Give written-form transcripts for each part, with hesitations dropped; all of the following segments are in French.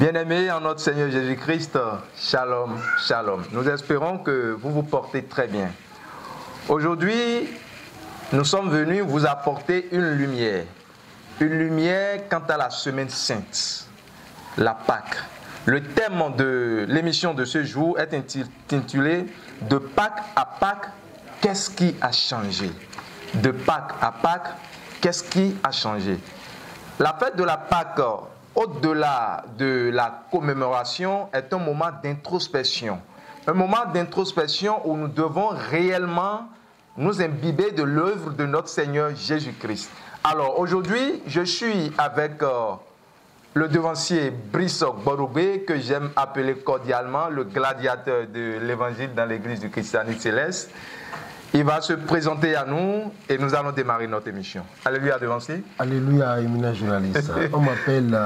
Bien-aimés en notre Seigneur Jésus-Christ, shalom, shalom. Nous espérons que vous vous portez très bien. Aujourd'hui, nous sommes venus vous apporter une lumière quant à la semaine sainte, la Pâque. Le thème de l'émission de ce jour est intitulé « De Pâques à Pâques, qu'est-ce qui a changé ?» De Pâques à Pâques, qu'est-ce qui a changé? La fête de la Pâque, au-delà de la commémoration, est un moment d'introspection. Un moment d'introspection où nous devons réellement nous imbiber de l'œuvre de notre Seigneur Jésus-Christ. Alors aujourd'hui, je suis avec le devancier Brice Gboroubé, que j'aime appeler cordialement le gladiateur de l'évangile dans l'église du Christianisme Céleste. Il va se présenter à nous et nous allons démarrer notre émission. Alléluia, devancier. Alléluia, éminent journaliste. On m'appelle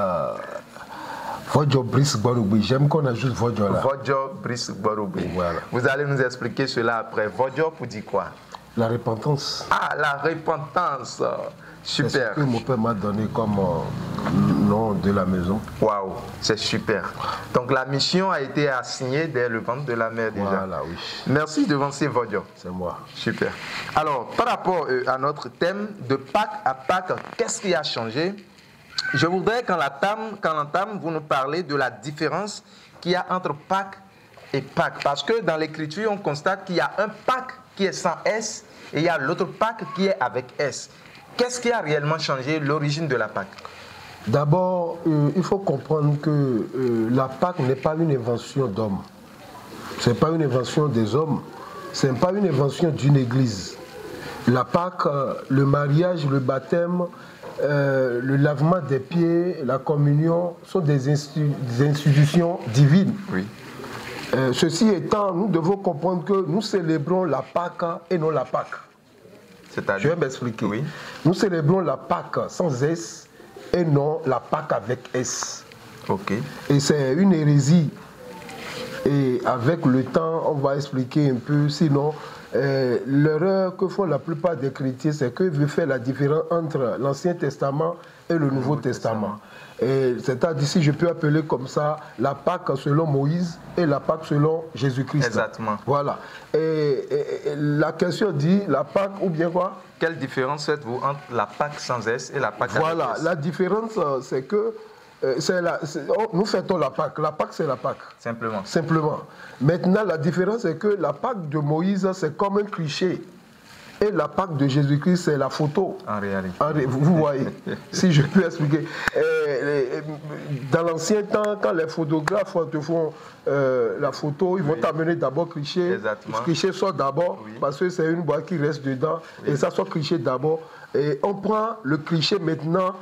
Vodjo Brice Gboroubé. J'aime qu'on ajoute Vodjo là. Vodjo Brice Gboroubé. Voilà. Vous allez nous expliquer cela après. Vodjo pour dire quoi? La repentance. Ah, la repentance. Super. C'est ce que mon père m'a donné comme nom de la maison. Waouh, c'est super. Donc la mission a été assignée dès le ventre de la mère déjà. Voilà, oui. Merci devancier Vodjo. C'est moi. Super. Alors, par rapport à notre thème de Pâques à Pâques, qu'est-ce qui a changé? Je voudrais qu'en l'entame, vous nous parlez de la différence qu'il y a entre Pâques et Pâques. Parce que dans l'Écriture, on constate qu'il y a un Pâques qui est sans S et il y a l'autre Pâques qui est avec S. Qu'est-ce qui a réellement changé l'origine de la Pâque? D'abord, il faut comprendre que la Pâque n'est pas une invention d'hommes. Ce n'est pas une invention des hommes. Ce n'est pas une invention d'une église. La Pâque, le mariage, le baptême, le lavement des pieds, la communion sont des institutions divines. Oui. Ceci étant, nous devons comprendre que nous célébrons la Pâque et non la Pâque. Je vais m'expliquer. Oui. Nous célébrons la Pâque sans S et non la Pâque avec S. Ok. Et c'est une hérésie. Et avec le temps, on va expliquer un peu. Sinon, l'erreur que font la plupart des chrétiens, c'est qu'ils veulent faire la différence entre l'Ancien Testament et le Nouveau Testament. C'est-à-dire, si je peux appeler comme ça, la Pâque selon Moïse et la Pâque selon Jésus-Christ. Exactement. Voilà. Et la question dit, la Pâque ou bien quoi? Quelle différence faites-vous entre la Pâque sans S et la Pâque avec S? Voilà, la différence, c'est que nous fêtons la Pâque. La Pâque, c'est la Pâque. Simplement. Simplement. Maintenant, la différence, c'est que la Pâque de Moïse, c'est comme un cliché. Et la Pâque de Jésus-Christ, c'est la photo. En réalité. Vous voyez, si je peux expliquer. Dans l'ancien temps, quand les photographes te font la photo, ils vont t'amener d'abord cliché. Exactement. Le cliché sort d'abord, parce que c'est une boîte qui reste dedans. Et ça sort cliché d'abord. Et on prend le cliché maintenant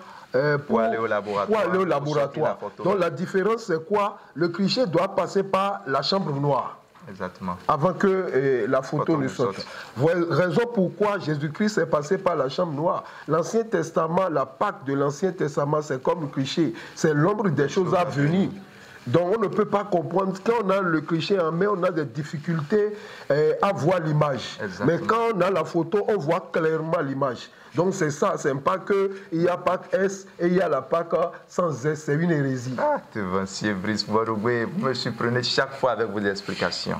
pour aller au laboratoire. Donc la différence, c'est quoi? Le cliché doit passer par la chambre noire. Exactement. Avant que la photo ne sorte. Raison pourquoi Jésus-Christ est passé par la chambre noire. L'Ancien Testament, la Pâque de l'Ancien Testament, c'est comme le cliché. C'est l'ombre des choses à venir. Donc on ne peut pas comprendre. Quand on a le cliché en main, on a des difficultés à voir l'image. Mais quand on a la photo, on voit clairement l'image. Donc c'est ça, c'est pas qu'il y a Pâque S et il y a la Pâque sans S, c'est une hérésie. Ah, devancier Brice Gboroubé, vous me surprenez chaque fois avec vos explications.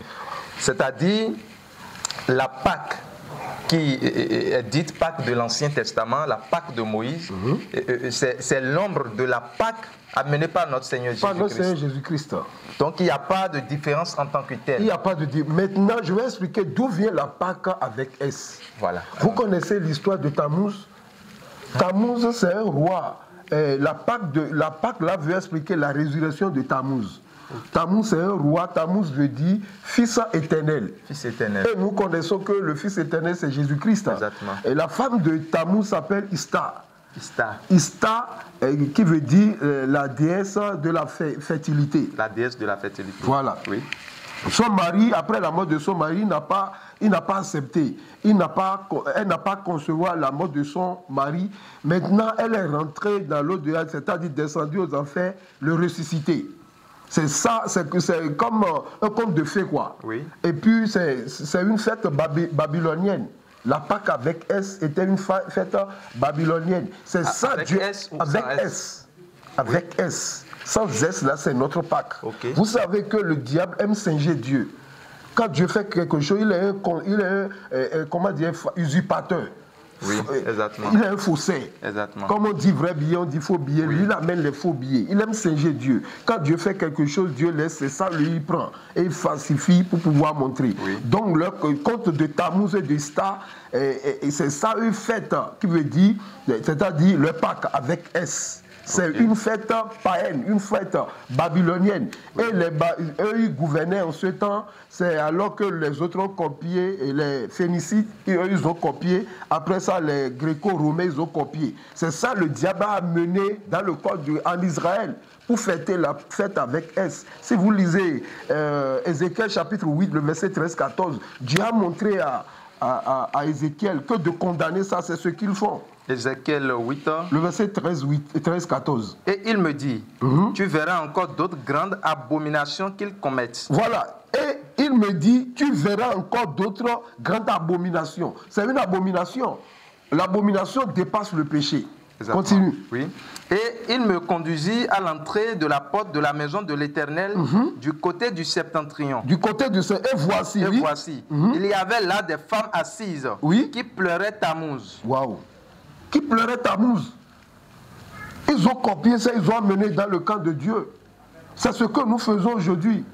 C'est-à-dire, la Pâque qui est dite Pâque de l'Ancien Testament, la Pâque de Moïse, c'est l'ombre de la Pâque amenée par notre Seigneur Jésus-Christ. Par notre Seigneur Jésus-Christ. Donc il n'y a pas de différence en tant que telle. Il n'y a pas de différence. Maintenant, je vais expliquer d'où vient la Pâque avec S. Voilà. Vous connaissez l'histoire de Tammuz? Tammuz, c'est un roi. La Pâque là veut expliquer la résurrection de Tammuz. Tammuz, c'est un roi. Tammuz veut dire fils éternel. Fils éternel. Et nous connaissons que le fils éternel, c'est Jésus-Christ. Exactement. Et la femme de Tammuz s'appelle Istar. Istar, qui veut dire la déesse de la fertilité. La déesse de la fertilité. Voilà. Oui. Son mari, après la mort de son mari, il n'a pas accepté. Elle n'a pas concevoir la mort de son mari. Maintenant, elle est rentrée dans l'au-delà, c'est-à-dire descendue aux enfers, le ressusciter. C'est ça, c'est comme un conte de fées, quoi. Oui. Et puis, c'est une fête babylonienne. La Pâque avec S était une fête babylonienne. C'est ça, avec Dieu. S ou avec sans S. Avec S. sans S, là, c'est notre Pâques. Okay. Vous savez que le diable aime singer Dieu. Quand Dieu fait quelque chose, il est un comment dire, usurpateur. Oui, exactement. Il est un faussaire. Exactement. Comme on dit vrai billet, on dit faux billet. Oui. Lui, il amène les faux billets. Il aime singer Dieu. Quand Dieu fait quelque chose, Dieu laisse, c'est ça, lui, il prend. Et il falsifie pour pouvoir montrer. Oui. Donc, le compte de Tammuz et de Star, c'est ça une fête qui veut dire, c'est-à-dire le Pâques avec S. C'est une fête païenne, une fête babylonienne. Oui. Et eux, ils gouvernaient en ce temps. C'est alors que les autres ont copié, et les Phéniciens, eux, ils ont copié. Après ça, les Gréco-Romains, ils ont copié. C'est ça le diable a amené dans le code en Israël pour fêter la fête avec S. Si vous lisez Ézéchiel chapitre 8, le verset 13-14, Dieu a montré à Ézéchiel que de condamner ça, c'est ce qu'ils font. Ézéchiel 8. Le verset 13-14. Et il me dit, tu verras encore d'autres grandes abominations qu'ils commettent. Voilà. Et il me dit, tu verras encore d'autres grandes abominations. C'est une abomination. L'abomination dépasse le péché. Exactement. Continue. Oui. Et il me conduisit à l'entrée de la porte de la maison de l'Éternel du côté du septentrion. Du côté du septentrion. Et voici. Et voici. Il y avait là des femmes assises qui pleuraient Tammuz. Waouh. Qui pleuraient Tammuz. Ils ont copié ça, ils ont amené dans le camp de Dieu. C'est ce que nous faisons aujourd'hui.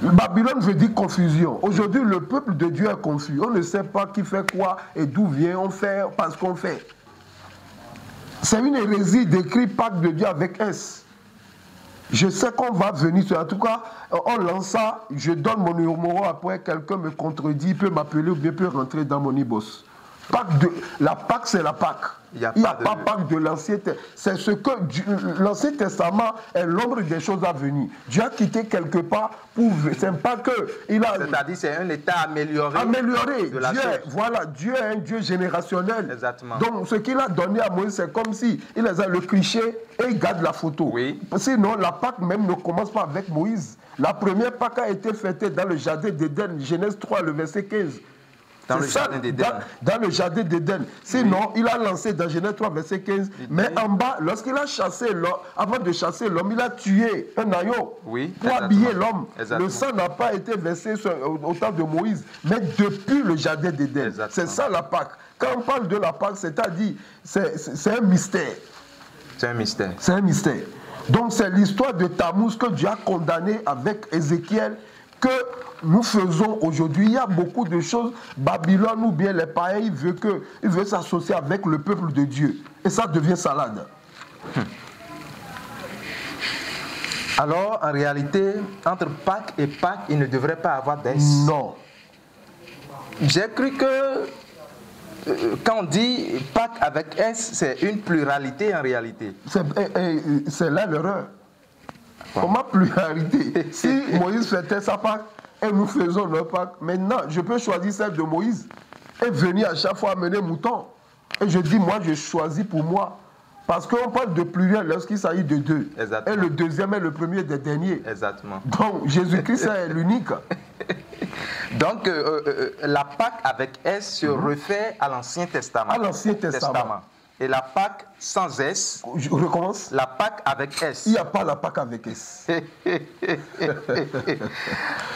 Babylone veut dire confusion. Aujourd'hui, le peuple de Dieu est confus. On ne sait pas qui fait quoi et d'où vient. On fait parce qu'on fait. C'est une hérésie d'écrire Pâques de Dieu avec S. Je sais qu'on va venir. En tout cas, on lance ça. Je donne mon numéro. Après, quelqu'un me contredit. Il peut m'appeler ou bien peut rentrer dans mon e-boss. La Pâque, c'est la Pâque. Il n'y a pas Pâque de l'Ancien Testament. C'est ce que l'Ancien Testament est l'ombre des choses à venir. Dieu a quitté quelque part pour. C'est pas que. C'est-à-dire c'est un état amélioré. Amélioré. Voilà, Dieu est un Dieu générationnel. Exactement. Donc ce qu'il a donné à Moïse, c'est comme si il a le cliché et il garde la photo. Oui. Sinon, la Pâque même ne commence pas avec Moïse. La première Pâque a été fêtée dans le jardin d'Éden, Genèse 3, le verset 15. Dans le jardin d'Éden. Dans le jardin d'Éden. Sinon, il a lancé dans Genèse 3, verset 15. Mais en bas, lorsqu'il a chassé l'homme, avant de chasser l'homme, il a tué un agneau pour habiller l'homme. Le sang n'a pas été versé au temps de Moïse, mais depuis le jardin d'Éden. C'est ça la Pâque. Quand on parle de la Pâque, c'est-à-dire, c'est un mystère. C'est un mystère. C'est un mystère. Donc, c'est l'histoire de Tammuz que Dieu a condamné avec Ézéchiel, que nous faisons aujourd'hui. Il y a beaucoup de choses. Babylone ou bien les païens, il veut s'associer avec le peuple de Dieu. Et ça devient salade. Alors, en réalité, entre Pâques et Pâques, il ne devrait pas avoir d'S. Non. J'ai cru que quand on dit Pâques avec S, c'est une pluralité en réalité. C'est là l'erreur. Comment pluralité? Si Moïse fêtait sa Pâque et nous faisons notre Pâque, maintenant je peux choisir celle de Moïse et venir à chaque fois amener mouton. Et je dis, moi je choisis pour moi. Parce qu'on parle de pluriel lorsqu'il s'agit de deux. Exactement. Et le deuxième est le premier des derniers. Exactement. Donc Jésus-Christ est l'unique. Donc la Pâque avec S se refait à l'Ancien Testament. À l'Ancien Testament. Et la Pâque sans S. Je recommence. La Pâque avec S. Il n'y a pas la Pâque avec S.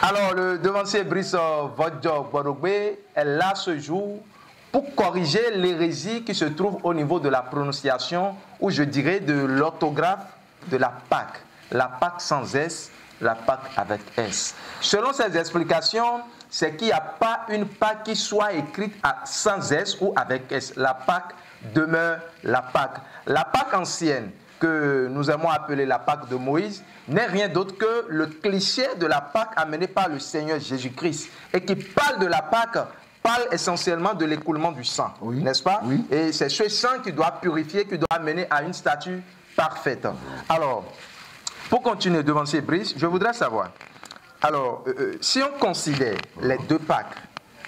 Alors, le devancier Brice Vodjo-Borogbe est là ce jour pour corriger l'hérésie qui se trouve au niveau de la prononciation, ou je dirais de l'orthographe de la Pâque. La Pâque sans S, la Pâque avec S. Selon ces explications, c'est qu'il n'y a pas une Pâque qui soit écrite sans S ou avec S. La Pâque demeure la Pâque. La Pâque ancienne, que nous aimons appeler la Pâque de Moïse, n'est rien d'autre que le cliché de la Pâque amené par le Seigneur Jésus-Christ, et qui parle de la Pâque, parle essentiellement de l'écoulement du sang, n'est-ce pas? Oui. Et c'est ce sang qui doit purifier, qui doit amener à une statue parfaite. Alors, pour continuer, devancier Brice, je voudrais savoir, alors, si on considère les deux Pâques,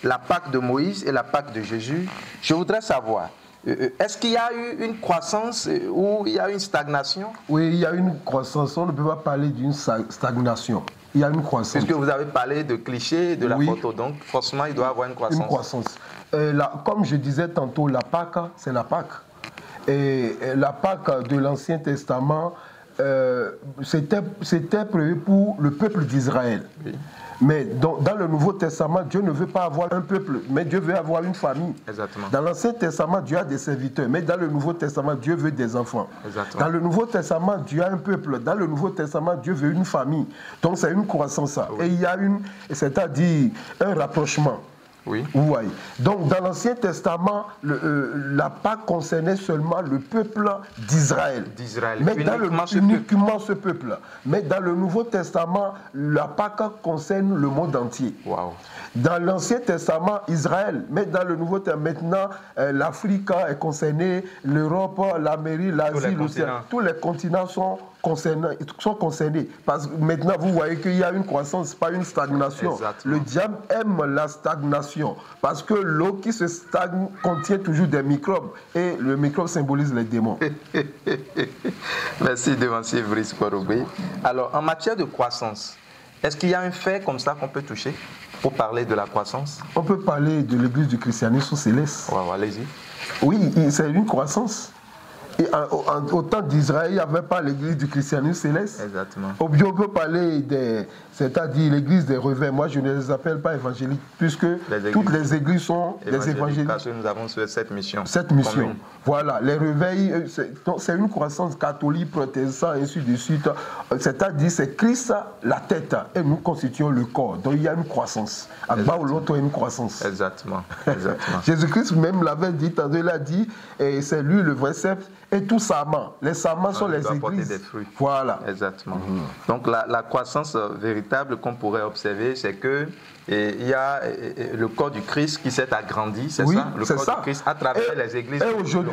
la Pâque de Moïse et la Pâque de Jésus, je voudrais savoir, est-ce qu'il y a eu une croissance ou il y a eu une stagnation? Oui, il y a une croissance. On ne peut pas parler d'une stagnation. Il y a une croissance. Puisque vous avez parlé de clichés de la photo, donc forcément il doit y avoir une croissance. Une croissance. Comme je disais tantôt, la Pâque, c'est la Pâque. Et la Pâque de l'Ancien Testament c'était prévu pour le peuple d'Israël. Oui. Mais dans le Nouveau Testament, Dieu ne veut pas avoir un peuple, mais Dieu veut avoir une famille. Exactement. Dans l'Ancien Testament, Dieu a des serviteurs, mais dans le Nouveau Testament, Dieu veut des enfants. Exactement. Dans le Nouveau Testament, Dieu a un peuple. Dans le Nouveau Testament, Dieu veut une famille. Donc c'est une croissance. Oui. Et il y a c'est-à-dire un rapprochement. Oui. Vous voyez. Donc, dans l'Ancien Testament, la Pâque concernait seulement le peuple d'Israël. Mais uniquement ce peuple. Mais dans le Nouveau Testament, la Pâque concerne le monde entier. Wow. Dans l'Ancien Testament, Israël. Mais dans le Nouveau Testament, maintenant, l'Afrique est concernée, l'Europe, l'Amérique, l'Asie, l'Océan. Tous les continents sont concernés. Parce que maintenant, vous voyez qu'il y a une croissance, pas une stagnation. Exactement. Le diable aime la stagnation parce que l'eau qui se stagne contient toujours des microbes et le microbe symbolise les démons. Merci, devancier Brice Korobé. Alors, en matière de croissance, est-ce qu'il y a un fait comme ça qu'on peut toucher pour parler de la croissance? On peut parler de l'église du christianisme céleste. Ouais, allez-y. Oui, c'est une croissance. Et au temps d'Israël, il n'y avait pas l'église du christianisme céleste. Exactement. On peut parler c'est-à-dire l'église des réveils. Moi, je ne les appelle pas évangéliques, puisque toutes les églises sont des évangéliques. Parce que nous avons cette mission. Cette mission. Commune. Voilà, les réveils, c'est une croissance catholique, protestante, et ainsi de suite. C'est-à-dire, c'est Christ la tête, et nous constituons le corps. Donc, il y a une croissance. À bas ou l'autre, il y a une croissance. Exactement. Exactement. Jésus-Christ même l'avait dit, tantôt il a dit, et c'est lui le vrai cep. Et tout sarment. Les sarments sont les églises. Des fruits. Voilà. Exactement. Donc la croissance véritable qu'on pourrait observer, c'est que il y a le corps du Christ qui s'est agrandi, c'est ça? Le corps du Christ à travers les églises. Et aujourd'hui,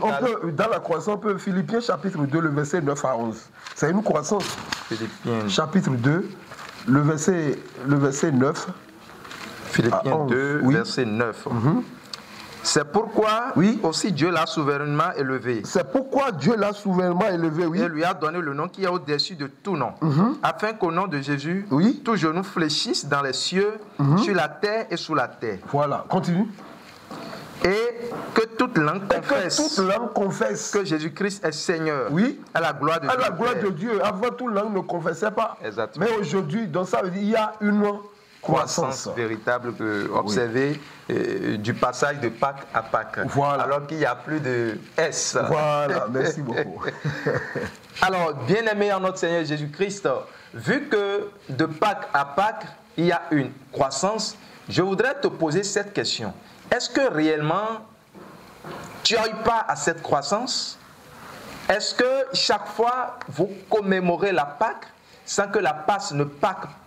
dans la croissance, on peut, Philippiens chapitre 2, le verset 9 à 11. C'est une croissance. Philippiens. Chapitre 2, le verset 9. Philippiens 2, verset 9. C'est pourquoi aussi Dieu l'a souverainement élevé. C'est pourquoi Dieu l'a souverainement élevé, oui. Et lui a donné le nom qui est au-dessus de tout nom. Afin qu'au nom de Jésus, tout genou fléchisse dans les cieux, sur la terre et sous la terre. Voilà, continue. Et que toute langue confesse que Jésus-Christ est Seigneur. Oui. À la gloire de Dieu. À la gloire de Dieu. Avant, toute langue ne confessait pas. Exactement. Mais aujourd'hui, donc ça veut dire qu'il y a une croissance véritable observée du passage de Pâques à Pâques. Voilà. Alors qu'il n'y a plus de S. Voilà, merci beaucoup. Alors, bien-aimé en notre Seigneur Jésus-Christ, vu que de Pâques à Pâques, il y a une croissance, je voudrais te poser cette question. Est-ce que réellement, tu n'as eu pas à cette croissance? Est-ce que chaque fois, vous commémorez la Pâques sans que la Pâque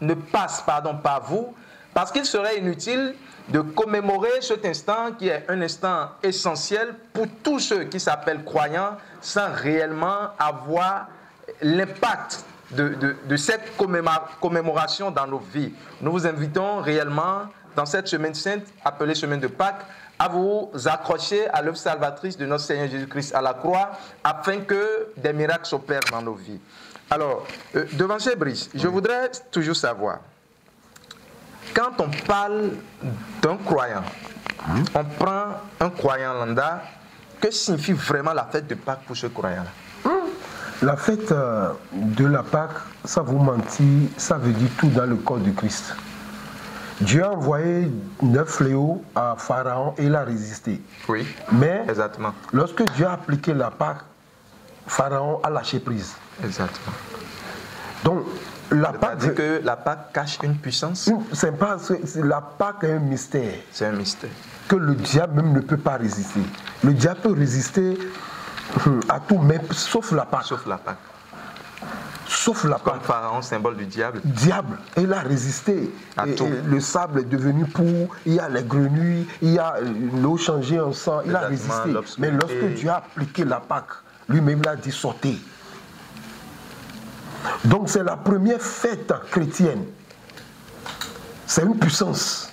ne passe par vous? Parce qu'il serait inutile de commémorer cet instant qui est un instant essentiel pour tous ceux qui s'appellent croyants sans réellement avoir l'impact de cette commémoration dans nos vies. Nous vous invitons réellement dans cette semaine sainte, appelée semaine de Pâques, à vous accrocher à l'œuvre salvatrice de notre Seigneur Jésus-Christ à la croix, afin que des miracles s'opèrent dans nos vies. Alors, devancier Brice, je voudrais toujours savoir, quand on parle d'un croyant, on prend un croyant lambda, que signifie vraiment la fête de Pâques pour ce croyant-là? La fête de la Pâque, ça vous mentit, ça veut dire tout dans le corps du Christ. Dieu a envoyé 9 fléaux à Pharaon et il a résisté. Oui, mais exactement. Lorsque Dieu a appliqué la Pâque, Pharaon a lâché prise. Exactement. Donc, la Pâque... dit que la Pâque cache une puissance? La Pâque est un mystère. C'est un mystère. Que le diable même ne peut pas résister. Le diable peut résister à tout, mais sauf la Pâque. Sauf la Pâque. Sauf la Pâque. Comme Pharaon, symbole du diable. Diable. Et il a résisté. Le sable est devenu pour, il y a les grenouilles, il y a l'eau changée en sang, il a résisté. Mais lorsque Dieu a appliqué la Pâque, lui-même l'a dit sortez. Donc c'est la première fête chrétienne. C'est une puissance.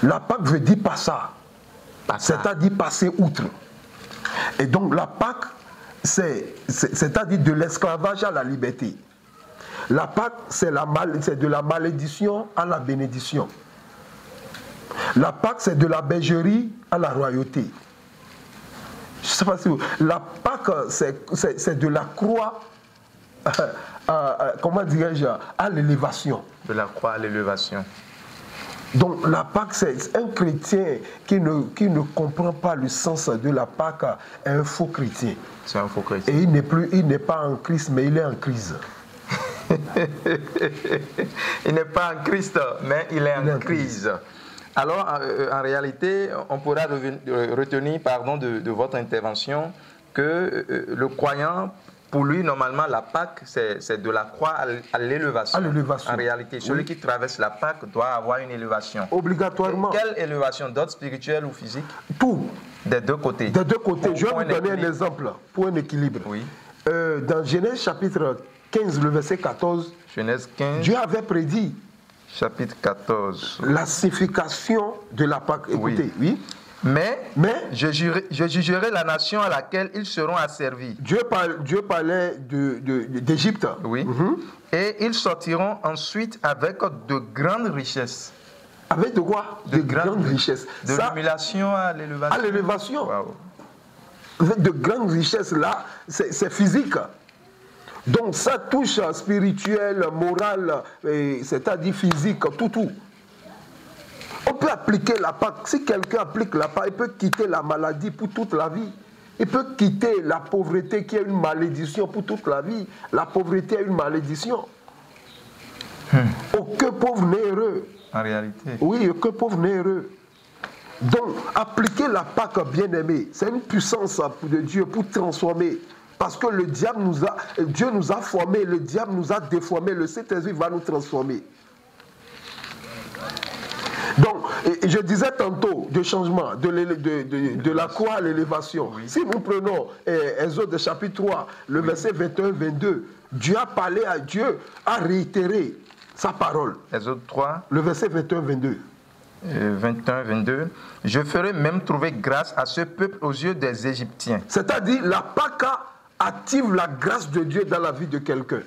La Pâque veut dire passa. C'est-à-dire passer outre. Et donc la Pâque, c'est-à-dire de l'esclavage à la liberté. La Pâque, c'est de la malédiction à la bénédiction. La Pâque, c'est de la bergerie à la royauté. Je ne sais pas si vous... La Pâque, c'est de la croix comment dirais-je, à l'élévation. De la croix à l'élévation. Donc la Pâque, c'est un chrétien qui ne comprend pas le sens de la Pâque est un faux chrétien. C'est un faux chrétien. Et il n'est pas en Christ, mais il est en crise. Il n'est pas en Christ, mais il est en crise. Alors, en réalité, on pourra retenir de votre intervention que le croyant, pour lui, normalement, la Pâque, c'est de la croix à l'élévation. En réalité, celui qui traverse la Pâque doit avoir une élévation. Obligatoirement. Et quelle élévation? D'ordre spirituel ou physique? Tout. Des deux côtés. Des deux côtés. Je vais vous donner un exemple pour un équilibre. Oui. Dans Genèse chapitre 15, le verset 14, Genèse 15, Dieu avait prédit chapitre 14. La signification de la Pâque. Écoutez, oui. Mais je jugerai la nation à laquelle ils seront asservis. Dieu parlait d'Égypte. Oui. Et ils sortiront ensuite avec de grandes richesses. Avec de quoi? De grandes richesses. De l'humiliation à l'élévation. À l'élévation. Wow. Avec de grandes richesses, là, c'est physique. Donc ça touche spirituel, moral, c'est-à-dire physique, tout. On peut appliquer la Pâque. Si quelqu'un applique la Pâque, il peut quitter la maladie pour toute la vie. Il peut quitter la pauvreté qui est une malédiction pour toute la vie. La pauvreté est une malédiction. Aucun pauvre n'est heureux. En réalité. Oui, aucun pauvre n'est heureux. Donc, appliquer la Pâque, bien-aimé, c'est une puissance de Dieu pour transformer. Parce que Dieu nous a formés, le diable nous a déformés, le Saint-Esprit va nous transformer. Donc, je disais tantôt de changement, de la croix à l'élévation. Oui. Si nous prenons Exode chapitre 3, le verset 21-22, Dieu a parlé à Dieu, a réitéré sa parole. Exode 3, le verset 21-22. 21-22. Je ferai même trouver grâce à ce peuple aux yeux des Égyptiens. C'est-à-dire, la Pâque active la grâce de Dieu dans la vie de quelqu'un.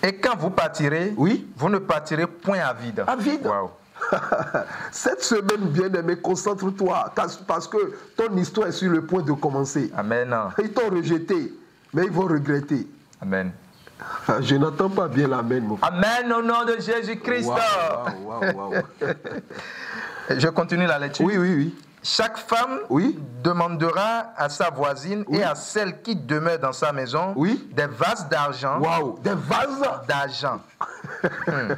Et quand vous partirez, oui, vous ne partirez point à vide. À vide. Wow. Cette semaine, bien-aimé, concentre-toi, parce que ton histoire est sur le point de commencer. Amen. Ils t'ont rejeté, mais ils vont regretter. Amen. Je n'entends pas bien l'amen, mon frère. Amen au nom de Jésus-Christ. Wow. Je continue la lecture. Oui. Chaque femme demandera à sa voisine et à celle qui demeure dans sa maison des vases d'argent. Wow, des vases d'argent. Wow.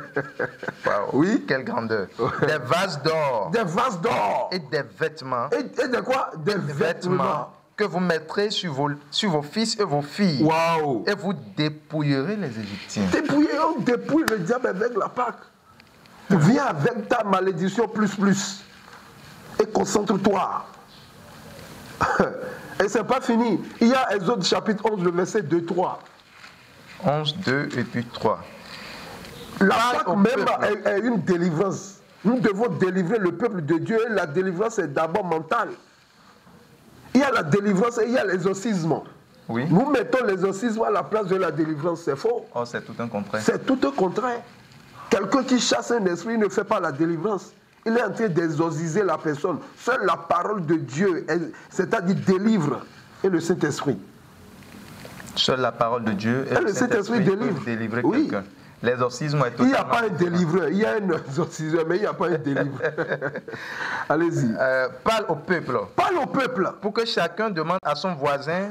Oui. Quelle grandeur. Des vases d'or. Des vases d'or. Et des vêtements. Et de quoi? Des vêtements. Que vous mettrez sur vos fils et vos filles. Wow. Et vous dépouillerez les Égyptiens. On dépouille le diable avec la Pâque. Viens avec ta malédiction plus. Et concentre-toi. Et c'est pas fini. Il y a Exode chapitre 11, le verset 2-3. 11, 2 et puis 3. La Pâque même est une délivrance. Nous devons délivrer le peuple de Dieu. Et la délivrance est d'abord mentale. Il y a la délivrance et il y a l'exorcisme. Oui. Nous mettons l'exorcisme à la place de la délivrance. C'est faux. Oh, c'est tout un contraire. C'est tout un contraire. Quelqu'un qui chasse un esprit ne fait pas la délivrance. Il est en train d'exorciser la personne. Seule la parole de Dieu, c'est-à-dire délivre, et le Saint-Esprit. Seule la parole de Dieu et le Saint-Esprit délivrer quelqu'un. L'exorcisme est totalement... Il n'y a pas un délivreur. Il y a un exorciseur, mais il n'y a pas un délivreur. Allez-y. Parle au peuple. Parle au peuple. Pour que chacun demande à son voisin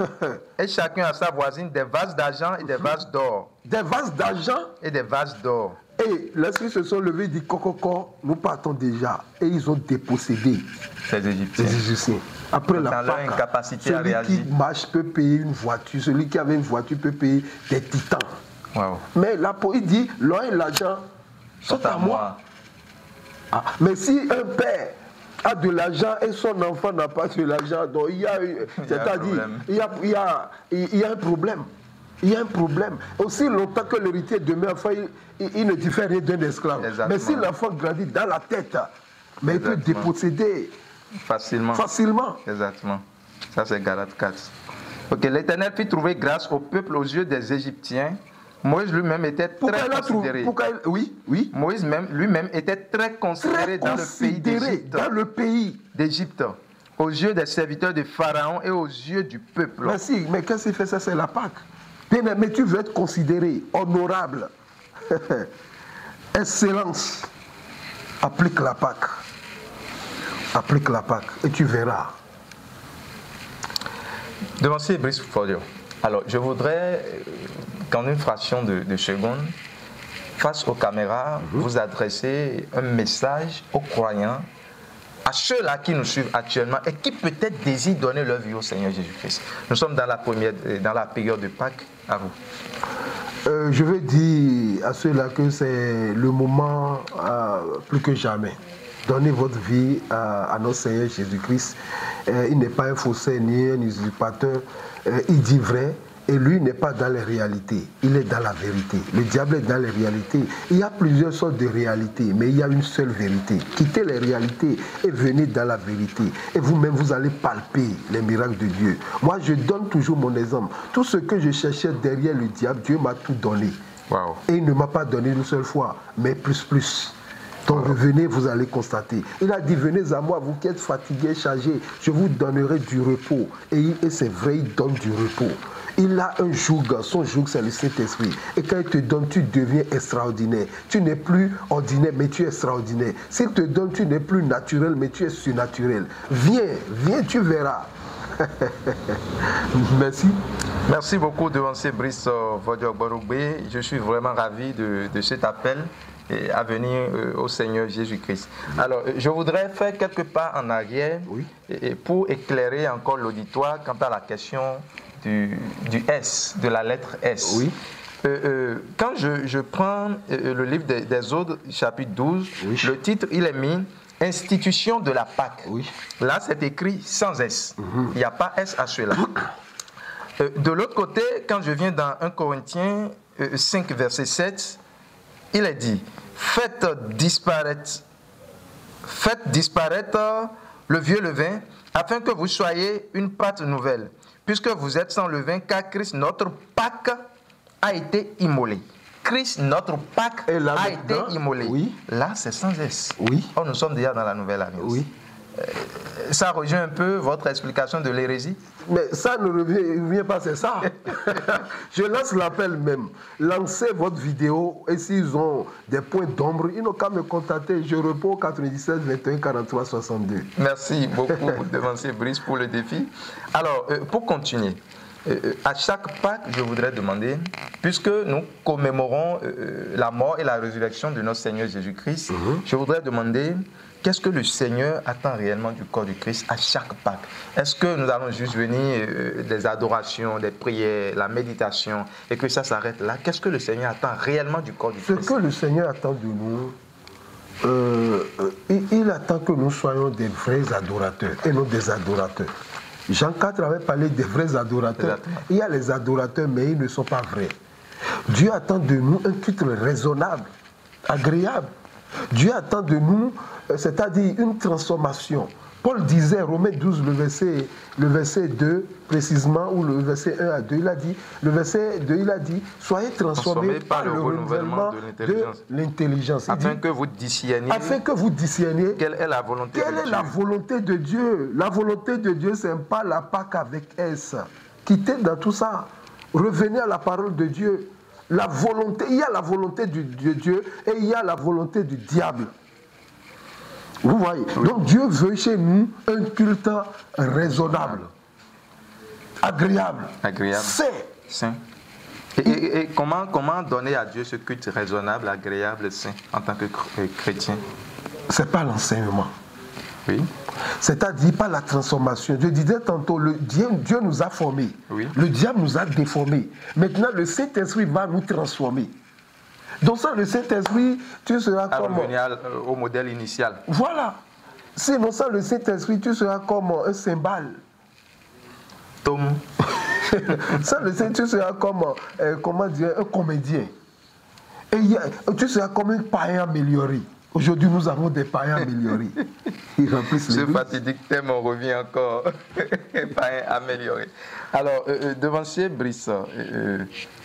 et chacun à sa voisine des vases d'argent et des vases d'or. Des vases d'argent et des vases d'or. Et lorsqu'ils se sont levés, ils disent Coco, nous partons déjà. Et ils ont dépossédé les Égyptiens. Après la Pâque, incapacité à réagir. Celui qui marche peut payer une voiture. Celui qui avait une voiture peut payer des titans. Wow. Mais là, il dit, l'or et l'argent sont à moi. Ah, mais si un père a de l'argent et son enfant n'a pas de l'argent, donc il y a un problème. Il y a un problème. Aussi longtemps que l'héritier demeure enfant, il ne diffère rien d'un esclave. Exactement. Mais si l'enfant grandit dans la tête, mais il peut déposséder facilement. Exactement. Ça, c'est Galates 4. Ok, l'Éternel fit trouver grâce au peuple aux yeux des Égyptiens. Moïse lui-même était très considéré. Oui. Moïse lui-même était très considéré dans le pays d'Égypte, aux yeux des serviteurs de Pharaon et aux yeux du peuple. Mais qu'est-ce qu'il fait? Ça, c'est la Pâque. Bien-aimé, tu veux être considéré honorable. Excellence. Applique la Pâque. Applique la Pâque et tu verras. Devancier Brice Folio, alors je voudrais qu'en une fraction de seconde, face aux caméras, vous adresser un message aux croyants, à ceux-là qui nous suivent actuellement et qui peut-être désirent donner leur vie au Seigneur Jésus-Christ. Nous sommes dans la période de Pâques. À vous. Je veux dire à ceux-là que c'est le moment plus que jamais. Donnez votre vie à notre Seigneur Jésus-Christ. Il n'est pas un faussaire ni un usurpateur. Il dit vrai. Et lui n'est pas dans les réalités, il est dans la vérité. Le diable est dans les réalités. Il y a plusieurs sortes de réalités, mais il y a une seule vérité. Quittez les réalités et venez dans la vérité. Et vous-même, vous allez palper les miracles de Dieu. Moi, je donne toujours mon exemple. Tout ce que je cherchais derrière le diable, Dieu m'a tout donné. Wow. Et il ne m'a pas donné une seule fois, mais plus. Donc revenez, vous allez constater. Il a dit, venez à moi, vous qui êtes fatigués, chargés, je vous donnerai du repos. Et c'est vrai, il donne du repos. Il a un joug, son joug c'est le Saint-Esprit. Et quand il te donne, tu deviens extraordinaire. Tu n'es plus ordinaire, mais tu es extraordinaire. S'il te donne, tu n'es plus naturel, mais tu es surnaturel. Viens, tu verras. Merci. Merci beaucoup, devancier Brice Vodiogborogbé. Je suis vraiment ravi de cet appel à venir au Seigneur Jésus-Christ. Alors, je voudrais faire quelques pas en arrière pour éclairer encore l'auditoire quant à la question du S, de la lettre S. Oui. Quand je prends le livre des Odes, chapitre 12, le titre, il est mis « Institution de la Pâque ». Là, c'est écrit sans S. Il n'y a pas S à cela. De l'autre côté, quand je viens dans 1 Corinthiens 5, verset 7, il est dit « Faites disparaître le vieux levain, afin que vous soyez une pâte nouvelle, puisque vous êtes sans levain, car Christ, notre Pâque, a été immolé. » Christ, notre Pâque, a été immolé. Oui. Là, c'est sans S. Oui. Oh, nous sommes déjà dans la Nouvelle Alliance. Oui. Ça rejoint un peu votre explication de l'hérésie? Mais ça ne revient pas, c'est ça. Je lance l'appel même. Lancez votre vidéo et s'ils ont des points d'ombre, ils n'ont qu'à me contacter. Je réponds au 97 21 43 62. Merci beaucoup, devancier Brice, pour le défi. Alors, pour continuer, à chaque Pâques, je voudrais demander, puisque nous commémorons la mort et la résurrection de notre Seigneur Jésus-Christ, je voudrais demander qu'est-ce que le Seigneur attend réellement du corps du Christ à chaque Pâques? Est-ce que nous allons juste venir des adorations, des prières, la méditation et que ça s'arrête là? Qu'est-ce que le Seigneur attend réellement du corps du Christ? Ce que le Seigneur attend de nous, il attend que nous soyons des vrais adorateurs et non des adorateurs. Jean 4 avait parlé des vrais adorateurs. Exactement. Il y a les adorateurs, mais ils ne sont pas vrais. Dieu attend de nous un culte raisonnable, agréable. Dieu attend de nous, c'est-à-dire une transformation. Paul disait, Romains 12, le verset 2, précisément, ou le verset 1 à 2, il a dit, le verset 2, il a dit, soyez transformés par le renouvellement de l'intelligence. Afin que vous discerniez quelle est la volonté de Dieu. Quelle est la volonté de Dieu? La volonté de Dieu, ce n'est pas la Pâque avec S. Quittez dans tout ça. Revenez à la parole de Dieu. La volonté, il y a la volonté de Dieu et il y a la volonté du diable. Vous voyez? Donc Dieu veut chez nous un culte raisonnable, agréable, sain. Et comment donner à Dieu ce culte raisonnable, agréable, sain en tant que chrétien? C'est pas l'enseignement. Oui. C'est-à-dire pas la transformation. Je disais tantôt, Dieu nous a formés. Oui. Le diable nous a déformés. Maintenant, le Saint-Esprit va nous transformer. Donc sans le Saint-Esprit, tu seras comme... revenir au modèle initial. Voilà. Sinon, sans le Saint-Esprit, tu seras comme un cymbale. Tom. Sans le Saint-Esprit, tu seras comme, comment dire, un comédien. Et tu seras comme un païen amélioré. Aujourd'hui, nous avons des païens améliorés. Ils remplissent les Ce fatidique thème, on revient encore. Païens améliorés. Alors, devancier Brice,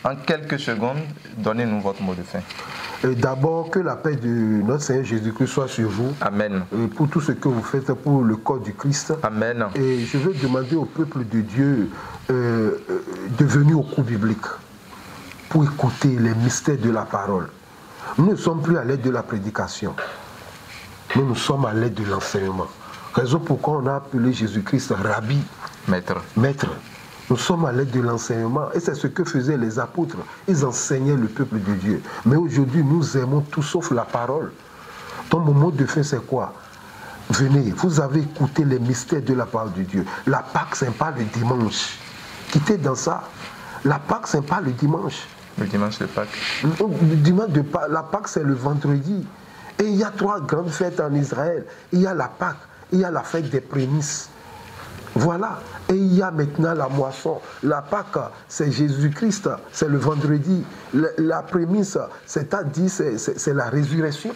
en quelques secondes, donnez-nous votre mot de fin. D'abord, que la paix de notre Seigneur Jésus-Christ soit sur vous. Amen. Pour tout ce que vous faites pour le corps du Christ. Amen. Et je veux demander au peuple de Dieu de venir au cours biblique. pour écouter les mystères de la parole. Nous ne sommes plus à l'aide de la prédication. Nous sommes à l'aide de l'enseignement. Raison pourquoi on a appelé Jésus-Christ Rabbi, Maître. Maître. Nous sommes à l'aide de l'enseignement. Et c'est ce que faisaient les apôtres. Ils enseignaient le peuple de Dieu. Mais aujourd'hui, nous aimons tout sauf la parole. Donc mon mot de fin, c'est quoi? Venez, vous avez écouté les mystères de la parole de Dieu. La Pâque, ce n'est pas le dimanche. Quittez dans ça. La Pâque, ce n'est pas le dimanche. Le dimanche de Pâques. Le dimanche de Pâques, la Pâque, c'est le vendredi. Et il y a 3 grandes fêtes en Israël. Il y a la Pâque, il y a la fête des prémices. Voilà. Et il y a maintenant la moisson. La Pâque, c'est Jésus-Christ, c'est le vendredi. La prémisse, c'est-à-dire, c'est la résurrection.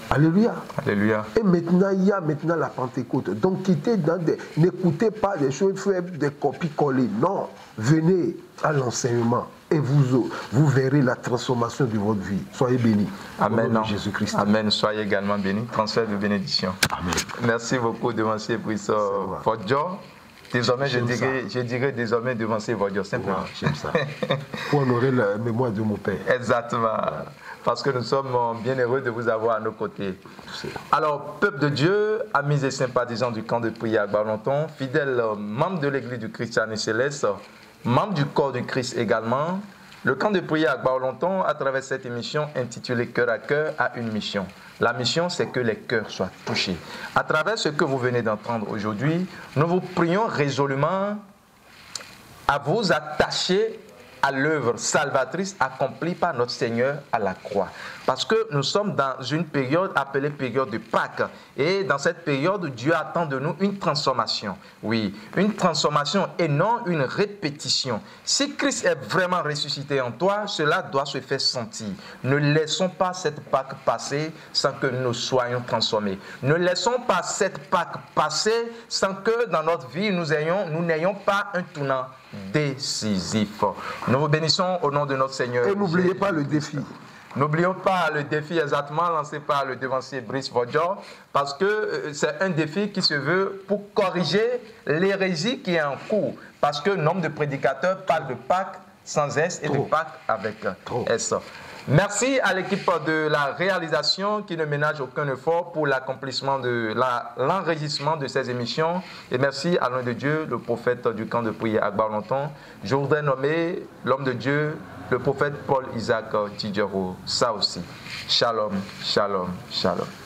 Alléluia. Alléluia. Et maintenant, il y a maintenant la Pentecôte. Donc, quittez dans des... N'écoutez pas des choses, faites des copies-coller. Non. Venez à l'enseignement et vous verrez la transformation de votre vie. Soyez bénis. Amen. Jésus-Christ. Amen. Soyez également bénis. Transfert de bénédiction. Amen. Merci beaucoup, devancier Brissot Vodjo. Désormais, je dirais désormais devancier Vodjo, simplement. Wow, j'aime ça. Pour honorer la mémoire de mon père. Exactement. Parce que nous sommes bien heureux de vous avoir à nos côtés. Alors, peuple de Dieu, amis et sympathisants du camp de prière à Barlonton, fidèles membres de l'église du Christianisme Céleste, membres du corps du Christ également, le camp de prière à Barlonton, à travers cette émission intitulée Cœur à cœur, a une mission. La mission, c'est que les cœurs soient touchés. À travers ce que vous venez d'entendre aujourd'hui, nous vous prions résolument à vous attacher à l'œuvre salvatrice accomplie par notre Seigneur à la croix. Parce que nous sommes dans une période appelée période de Pâques. Et dans cette période, Dieu attend de nous une transformation. Oui, une transformation et non une répétition. Si Christ est vraiment ressuscité en toi, cela doit se faire sentir. Ne laissons pas cette Pâque passer sans que nous soyons transformés. Ne laissons pas cette Pâque passer sans que dans notre vie, nous n'ayons pas un tournant décisif. Nous vous bénissons au nom de notre Seigneur. Et n'oubliez pas le défi. N'oublions pas le défi exactement lancé par le devancier Brice Vodjo, parce que c'est un défi qui se veut pour corriger l'hérésie qui est en cours. Parce que nombre de prédicateurs parlent de Pâques sans S et de Pâques avec S. Merci à l'équipe de la réalisation qui ne ménage aucun effort pour l'accomplissement de l'enregistrement de ces émissions. Et merci à l'homme de Dieu, le prophète du camp de prière à Barlonton. Je voudrais nommer l'homme de Dieu, le prophète Paul Isaac Tidjero. Ça aussi. Shalom, shalom, shalom.